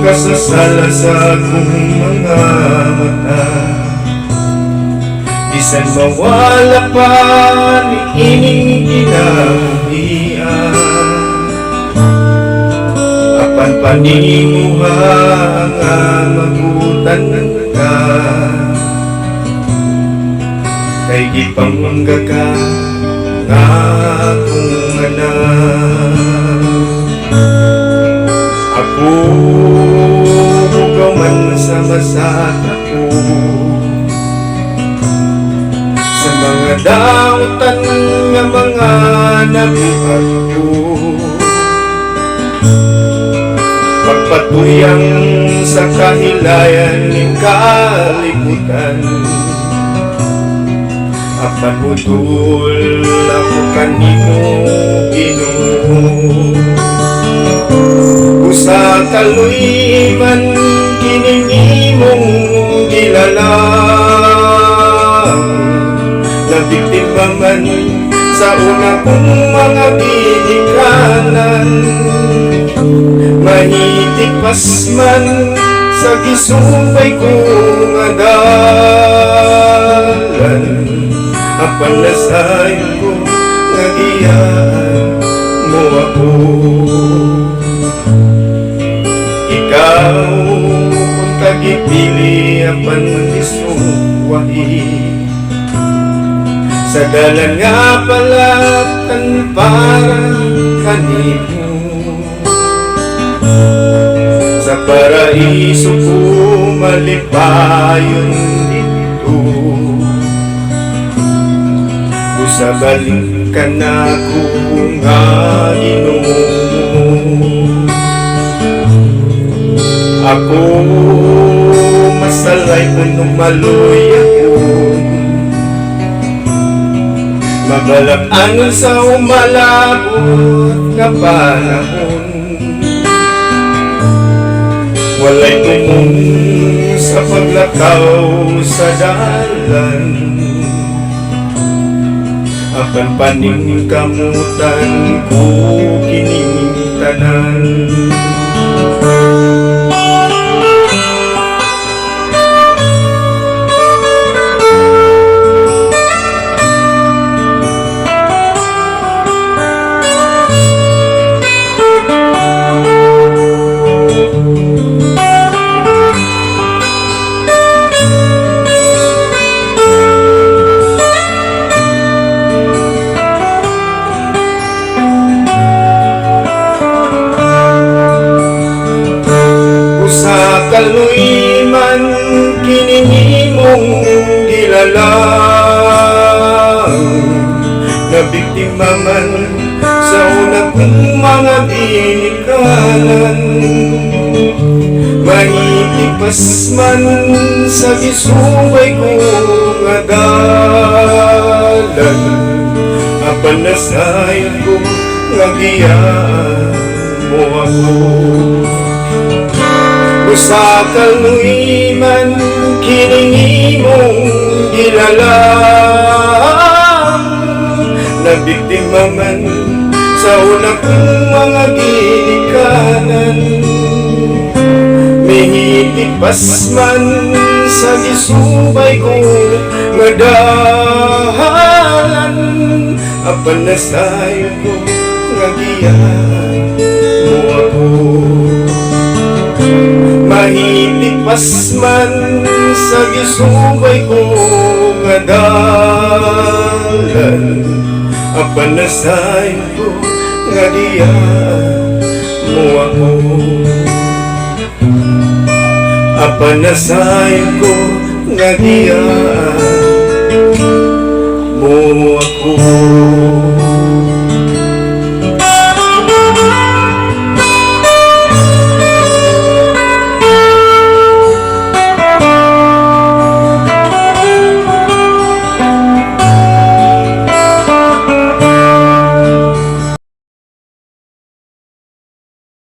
kasasala sa akong mga mata. Bisan mawala pa ni ining kinabuhian, apan panimuha nga magutan ka, kay gipamangga ka nga akong anak. Ako hugaw man sa masat ako, sa mga dautan nga mga nabuhat ko. Pagpatuyang sa kahilayan ng kalibutan, apan budol ako kanimo Ginoo. Usa kaluy man kining imong gilalang, nabiktima man sa una kong mga binikanan, mahitik pas man sa gisumpay kong adalan, apan nasayon ko nga giyaan mo ako. Ikaw kung tagipili apan isuwahi, sa dalan nga palatan para kanimo. Sa paraiso ko malipayon dito, sa balik ka na ko nga Ginoo. Ako masalay kung numaloy ako, mabalak-an sa umalabot nga panahon. Walay tumong sa paglakaw sa dalan, apan paningkamutan ko kining tanan. Kaluy man kining imong gilalang, nabiktima man sa una kong mga binikanan, mahitipas man sa gisumpay kong adalan, apan nasayon ko nga giyaan mo ako. Usa kaluy man kining imong gilalang, nabiktima man sa una kong mga ginikanan, mihitipas man sa gisumpay kong nga dalan, apan nasayon ko nga giyaan mo ako. Mahitipas man sa gisumpay kong adalan, apan nasayon ko nga giyaan mo ako. Apan nasayon ko nga giyaan mo ako.